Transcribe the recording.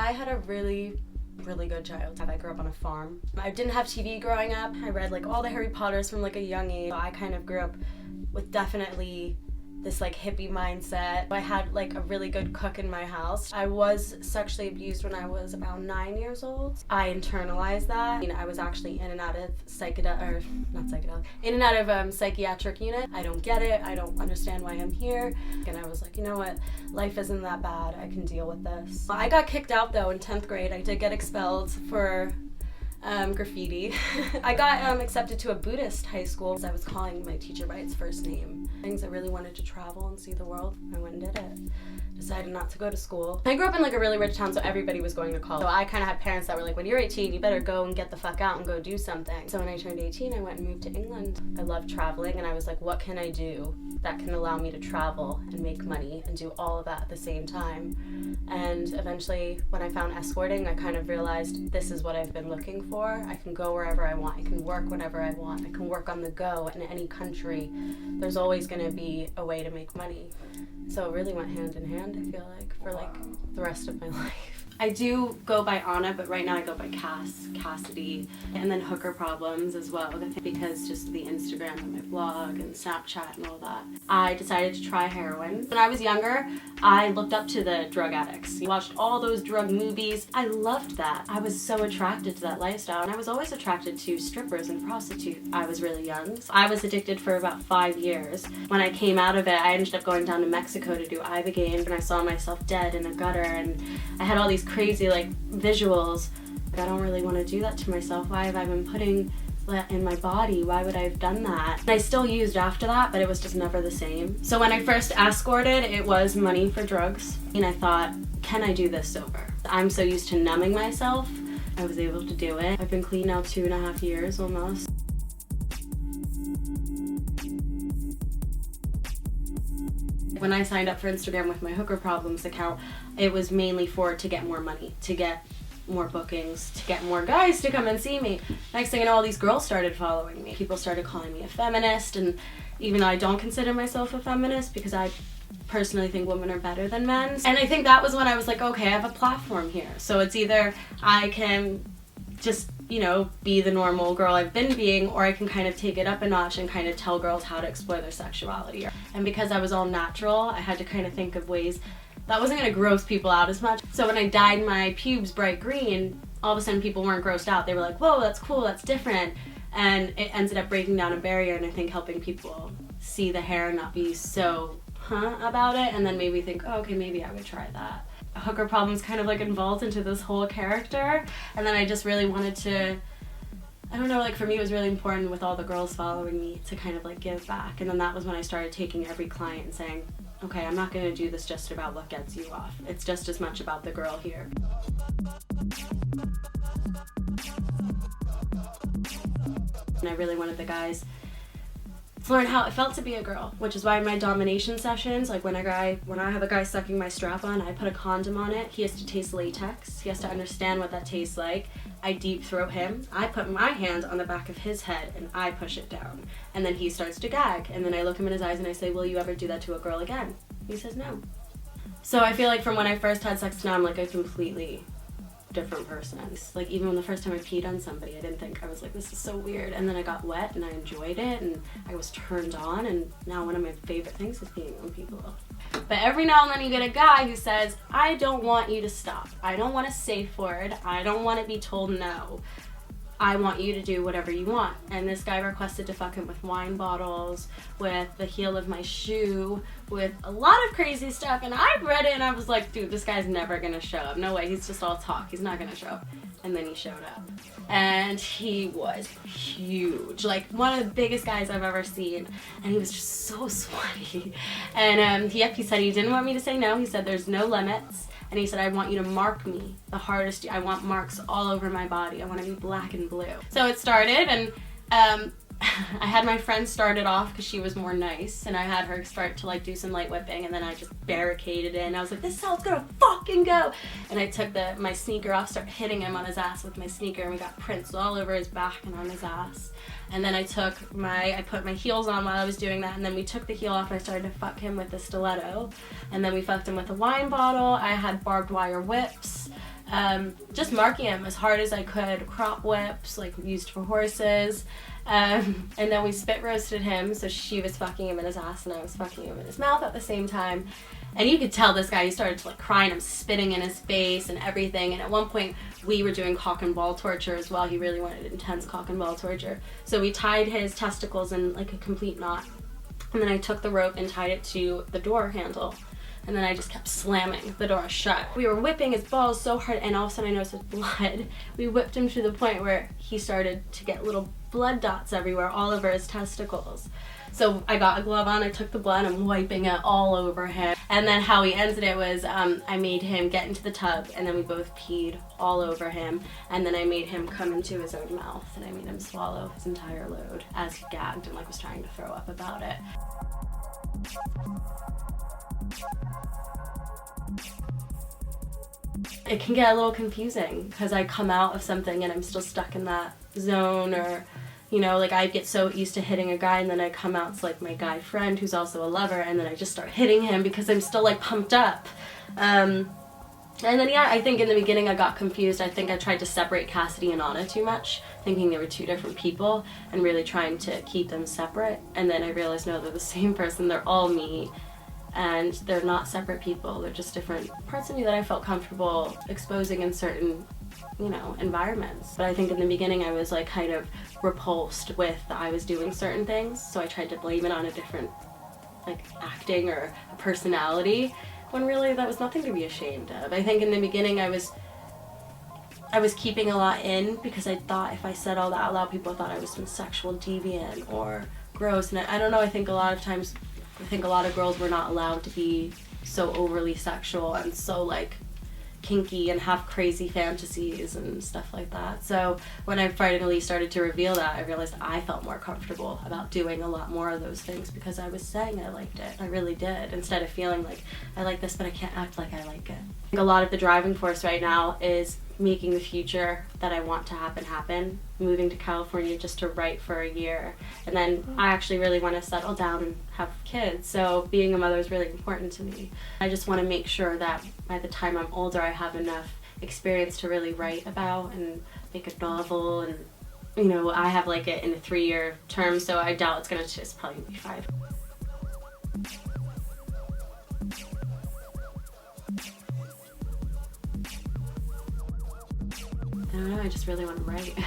I had a really good childhood. I grew up on a farm. I didn't have TV growing up. I read like all the Harry Potters from like a young age. I kind of grew up with definitely this like hippie mindset. I had like a really good cook in my house. I was sexually abused when I was about 9 years old. I internalized that. I was actually in and out of psychiatric unit. I don't get it. I don't understand why I'm here. And I was like, you know what? Life isn't that bad. I can deal with this. I got kicked out though in 10th grade. I did get expelled for graffiti. I got accepted to a Buddhist high school because I was calling my teacher by its first name. I really wanted to travel and see the world. I went and did it. Decided not to go to school. I grew up in like a really rich town, so everybody was going to college. So I kind of had parents that were like, when you're 18, you better go and get the fuck out and go do something. So when I turned 18, I went and moved to England. I loved traveling, and I was like, what can I do that can allow me to travel and make money and do all of that at the same time? And eventually, when I found escorting, I kind of realized this is what I've been looking for. I can go wherever I want. I can work whenever I want. I can work on the go in any country. There's always going to be a way to make money. So it really went hand in hand, I feel like, for like the rest of my life. I do go by Anna, but right now I go by Cassidy, and then Hooker Problems as well, because just the Instagram and my blog and Snapchat and all that. I decided to try heroin. When I was younger, I looked up to the drug addicts. I watched all those drug movies. I loved that. I was so attracted to that lifestyle, and I was always attracted to strippers and prostitutes. I was really young. So I was addicted for about 5 years. When I came out of it, I ended up going down to Mexico to do Ibogaine, and I saw myself dead in a gutter, and I had all these crazy like visuals. I don't really want to do that to myself. Why have I been putting that in my body? Why would I have done that? And I still used after that, but it was just never the same. So when I first escorted, it was money for drugs. And I thought, can I do this sober? I'm so used to numbing myself. I was able to do it. I've been clean now 2.5 years almost. When I signed up for Instagram with my Hooker Problems account, it was mainly to get more money, to get more bookings, to get more guys to come and see me. Next thing you know, all these girls started following me. People started calling me a feminist, and even though I don't consider myself a feminist because I personally think women are better than men. And I think that was when I was like, okay, I have a platform here. So it's either I can just, be the normal girl I've been being, or I can kind of take it up a notch and kind of tell girls how to explore their sexuality. And because I was all natural, I had to kind of think of ways that wasn't going to gross people out as much. So when I dyed my pubes bright green, all of a sudden people weren't grossed out. They were like, whoa, that's cool, that's different. And it ended up breaking down a barrier, and I think helping people see the hair and not be so about it, and then maybe think, oh, okay, maybe I would try that. Hooker Problems kind of like involved into this whole character, and then I just really wanted to, I don't know, like for me it was really important with all the girls following me to kind of like give back. And then that was when I started taking every client and saying, okay, I'm not going to do this just about what gets you off. It's just as much about the girl here. And I really wanted the guys to learn how it felt to be a girl, which is why in my domination sessions, like when I have a guy sucking my strap on, I put a condom on it. He has to taste latex. He has to understand what that tastes like. I deep throat him. I put my hand on the back of his head and I push it down. And then he starts to gag. And then I look him in his eyes and I say, will you ever do that to a girl again? He says no. So I feel like from when I first had sex to now, I'm like a completely different person. Like even when the first time I peed on somebody, I didn't think, I was like, this is so weird. And then I got wet and I enjoyed it and I was turned on, and now one of my favorite things is peeing on people. But every now and then you get a guy who says, I don't want you to stop. I don't want a safe word. I don't want to be told no. I want you to do whatever you want. And this guy requested to fuck him with wine bottles, with the heel of my shoe, with a lot of crazy stuff. And I read it and I was like, dude, this guy's never gonna show up. No way, he's just all talk. He's not gonna show up. And then he showed up. And he was huge. Like one of the biggest guys I've ever seen. And he was just so sweaty. And he said he didn't want me to say no. He said there's no limits. And he said, I want you to mark me the hardest. I want marks all over my body. I want to be black and blue. So it started, and I had my friend start it off because she was more nice, and I had her start to like do some light whipping, and then I just barricaded in. I was like, this is how it's gonna fucking go. And I took my sneaker off, started hitting him on his ass with my sneaker, and we got prints all over his back and on his ass. And then I put my heels on while I was doing that, and then we took the heel off and I started to fuck him with the stiletto. And then we fucked him with a wine bottle. I had barbed wire whips. just marking him as hard as I could, crop whips, like used for horses. And then we spit roasted him, so she was fucking him in his ass and I was fucking him in his mouth at the same time. And you could tell this guy, he started to like cry and I'm spitting in his face and everything. And at one point we were doing cock and ball torture as well. He really wanted intense cock and ball torture. So we tied his testicles in like a complete knot. And then I took the rope and tied it to the door handle. And then I just kept slamming the door shut. We were whipping his balls so hard, and all of a sudden I noticed with blood. We whipped him to the point where he started to get little blood dots everywhere, all over his testicles. So I got a glove on, I took the blood, I'm wiping it all over him. And then how we ended it was I made him get into the tub, and then we both peed all over him. And then I made him come into his own mouth, and I made him swallow his entire load as he gagged and like was trying to throw up about it. It can get a little confusing because I come out of something and I'm still stuck in that zone, or you know, like I get so used to hitting a guy and then I come out to like my guy friend who's also a lover, and then I just start hitting him because I'm still like pumped up. And then yeah, I think in the beginning I got confused. I think I tried to separate Cassidy and Anna too much, thinking they were two different people and really trying to keep them separate. And then I realized no, they're the same person, they're all me. And they're not separate people, they're just different parts of me that I felt comfortable exposing in certain, you know, environments. But I think in the beginning I was like kind of repulsed with that I was doing certain things, so I tried to blame it on a different like acting or a personality, when really that was nothing to be ashamed of. I think in the beginning I was keeping a lot in because I thought if I said all that out loud, people thought I was some sexual deviant or gross. And I don't know, I think a lot of girls were not allowed to be so overly sexual and so like kinky and have crazy fantasies and stuff like that. So when I finally started to reveal that, I realized I felt more comfortable about doing a lot more of those things because I was saying I liked it. I really did, instead of feeling like I like this but I can't act like I like it. I think a lot of the driving force right now is making the future that I want to happen, moving to California just to write for a year. And then I actually really want to settle down and have kids, so being a mother is really important to me. I just want to make sure that by the time I'm older I have enough experience to really write about and make a novel, and you know, I have like it in a 3-year term, so I doubt it's gonna just probably be 5. I don't know, I just really want to write.